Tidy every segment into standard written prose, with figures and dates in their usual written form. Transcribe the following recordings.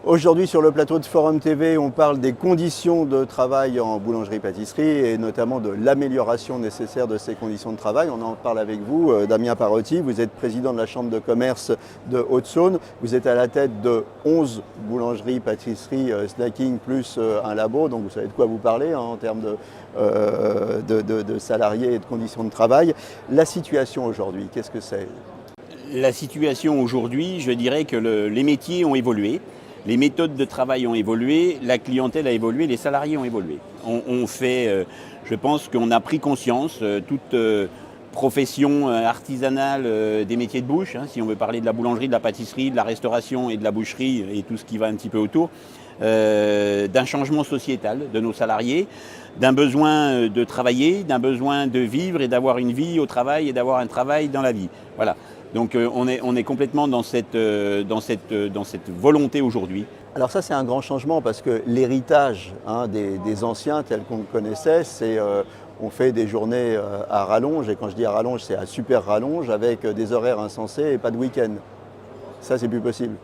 Aujourd'hui sur le plateau de Forum TV, on parle des conditions de travail en boulangerie-pâtisserie et notamment de l'amélioration nécessaire de ces conditions de travail. On en parle avec vous, Damien Parotti, vous êtes président de la Chambre de commerce de Haute-Saône. Vous êtes à la tête de 11 boulangeries, pâtisseries, snacking plus un labo, donc vous savez de quoi vous parlez en termes de salariés et de conditions de travail. La situation aujourd'hui, qu'est-ce que c'est ? La situation aujourd'hui, je dirais que les métiers ont évolué. Les méthodes de travail ont évolué, la clientèle a évolué, les salariés ont évolué. Je pense qu'on a pris conscience, toute profession artisanale des métiers de bouche, si on veut parler de la boulangerie, de la pâtisserie, de la restauration et de la boucherie et tout ce qui va un petit peu autour, d'un changement sociétal de nos salariés, d'un besoin de travailler, d'un besoin de vivre et d'avoir une vie au travail et d'avoir un travail dans la vie. Voilà. Donc on est complètement dans cette volonté aujourd'hui. Alors ça c'est un grand changement parce que l'héritage des anciens tels qu'on le connaissait, c'est on fait des journées à rallonge, et quand je dis à rallonge c'est à super rallonge avec des horaires insensés et pas de week-end. Ça c'est plus possible.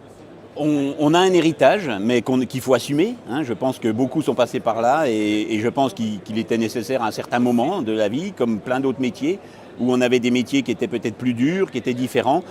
On a un héritage, mais qu'il faut assumer. Je pense que beaucoup sont passés par là et je pense qu'il était nécessaire à un certain moment de la vie, comme plein d'autres métiers, où on avait des métiers qui étaient peut-être plus durs, qui étaient différents.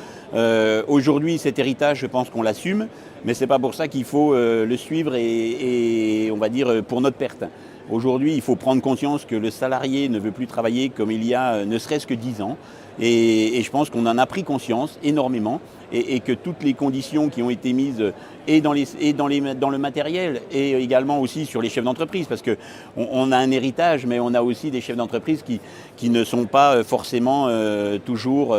Aujourd'hui, cet héritage, je pense qu'on l'assume, mais ce n'est pas pour ça qu'il faut le suivre et on va dire pour notre perte. Aujourd'hui, il faut prendre conscience que le salarié ne veut plus travailler comme il y a ne serait-ce que 10 ans. Et je pense qu'on en a pris conscience énormément et que toutes les conditions qui ont été mises dans le matériel et également aussi sur les chefs d'entreprise, parce qu'on a un héritage, mais on a aussi des chefs d'entreprise qui ne sont pas forcément toujours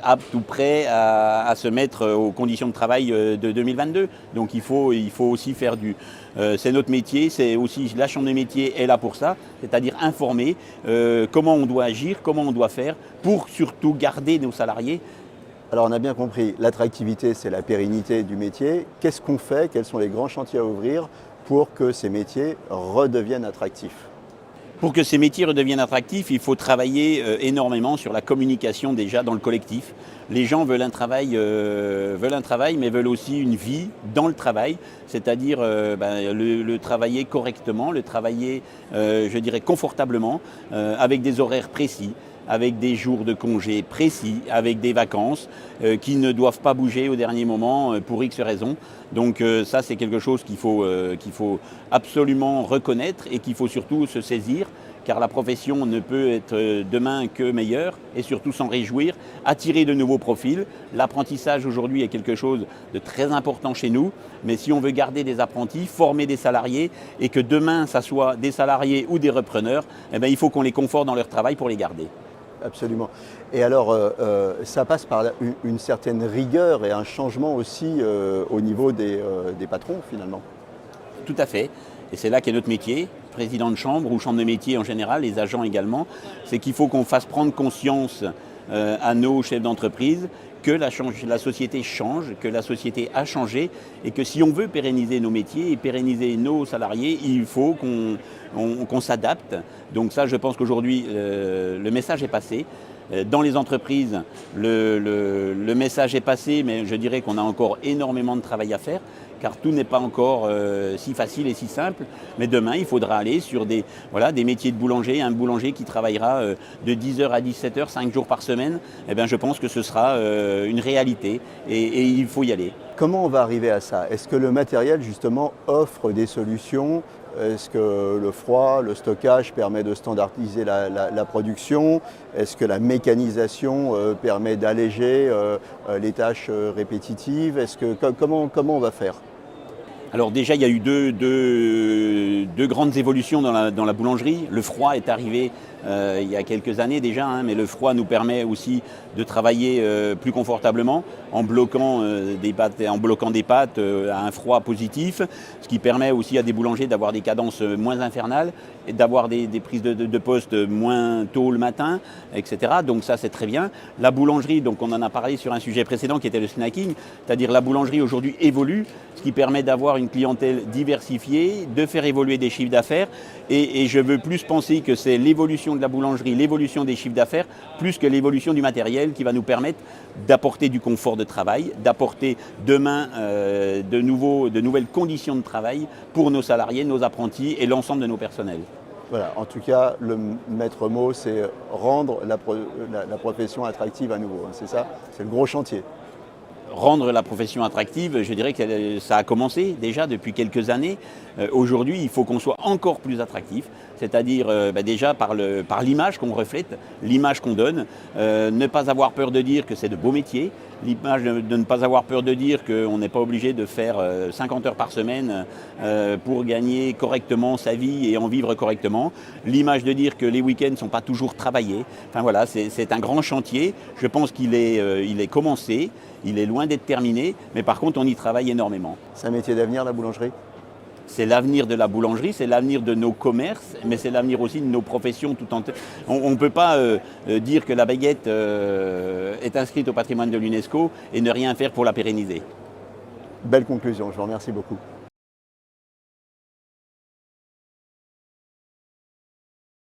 aptes ou prêts à se mettre aux conditions de travail de 2022. Donc il faut aussi faire c'est notre métier, c'est aussi la Chambre des métiers est là pour ça, c'est-à-dire informer comment on doit agir, comment on doit faire pour surtout garder nos salariés. Alors on a bien compris, l'attractivité c'est la pérennité du métier. Qu'est-ce qu'on fait ? Quels sont les grands chantiers à ouvrir pour que ces métiers redeviennent attractifs ? Pour que ces métiers redeviennent attractifs, il faut travailler énormément sur la communication déjà dans le collectif. Les gens veulent un travail, mais veulent aussi une vie dans le travail, c'est-à-dire le travailler correctement, le travailler, je dirais, confortablement, avec des horaires précis, avec des jours de congé précis, avec des vacances qui ne doivent pas bouger au dernier moment pour X raisons. Donc ça, c'est quelque chose qu'il faut absolument reconnaître et qu'il faut surtout se saisir, car la profession ne peut être demain que meilleure et surtout s'en réjouir, attirer de nouveaux profils. L'apprentissage aujourd'hui est quelque chose de très important chez nous, mais si on veut garder des apprentis, former des salariés et que demain, ça soit des salariés ou des repreneurs, il faut qu'on les conforte dans leur travail pour les garder. Absolument. Et alors, ça passe par une certaine rigueur et un changement aussi au niveau des patrons, finalement. Tout à fait. Et c'est là qu'est notre métier, président de chambre ou chambre de métier en général, les agents également. C'est qu'il faut qu'on fasse prendre conscience à nos chefs d'entreprise que la société change, que la société a changé et que si on veut pérenniser nos métiers et pérenniser nos salariés, il faut qu'on s'adapte. Donc ça, je pense qu'aujourd'hui, le message est passé. Dans les entreprises, le message est passé, mais je dirais qu'on a encore énormément de travail à faire, car tout n'est pas encore si facile et si simple. Mais demain, il faudra aller sur des métiers de boulanger, un boulanger qui travaillera de 10h à 17h, 5 jours par semaine. Je pense que ce sera une réalité et il faut y aller. Comment on va arriver à ça ? Est-ce que le matériel, justement, offre des solutions ? Est-ce que le froid, le stockage permet de standardiser la production ? Est-ce que la mécanisation permet d'alléger les tâches répétitives ? Comment on va faire ? Alors déjà, il y a eu deux grandes évolutions dans la boulangerie. Le froid est arrivé il y a quelques années déjà, mais le froid nous permet aussi de travailler plus confortablement en bloquant des pâtes à un froid positif, ce qui permet aussi à des boulangers d'avoir des cadences moins infernales et d'avoir des prises de poste moins tôt le matin, etc. Donc ça, c'est très bien. La boulangerie, donc on en a parlé sur un sujet précédent qui était le snacking, c'est-à-dire la boulangerie aujourd'hui évolue, ce qui permet d'avoir une clientèle diversifiée, de faire évoluer des chiffres d'affaires et je veux plus penser que c'est l'évolution l'évolution de la boulangerie, l'évolution des chiffres d'affaires, plus que l'évolution du matériel qui va nous permettre d'apporter du confort de travail, d'apporter demain de nouvelles conditions de travail pour nos salariés, nos apprentis et l'ensemble de nos personnels. Voilà, en tout cas, le maître mot, c'est rendre la profession attractive à nouveau, hein, c'est ça? C'est le gros chantier. Rendre la profession attractive, je dirais que ça a commencé déjà depuis quelques années. Aujourd'hui, il faut qu'on soit encore plus attractif, c'est-à-dire déjà par l'image qu'on reflète, l'image qu'on donne, ne pas avoir peur de dire que c'est de beaux métiers, l'image de ne pas avoir peur de dire qu'on n'est pas obligé de faire 50 heures par semaine pour gagner correctement sa vie et en vivre correctement, l'image de dire que les week-ends ne sont pas toujours travaillés. Enfin voilà, c'est un grand chantier. Je pense qu'il est commencé. Il est loin d'être terminé, mais par contre, on y travaille énormément. C'est un métier d'avenir, la boulangerie? C'est l'avenir de la boulangerie, c'est l'avenir de nos commerces, mais c'est l'avenir aussi de nos professions tout entières. On ne peut pas dire que la baguette est inscrite au patrimoine de l'UNESCO et ne rien faire pour la pérenniser. Belle conclusion, je vous remercie beaucoup.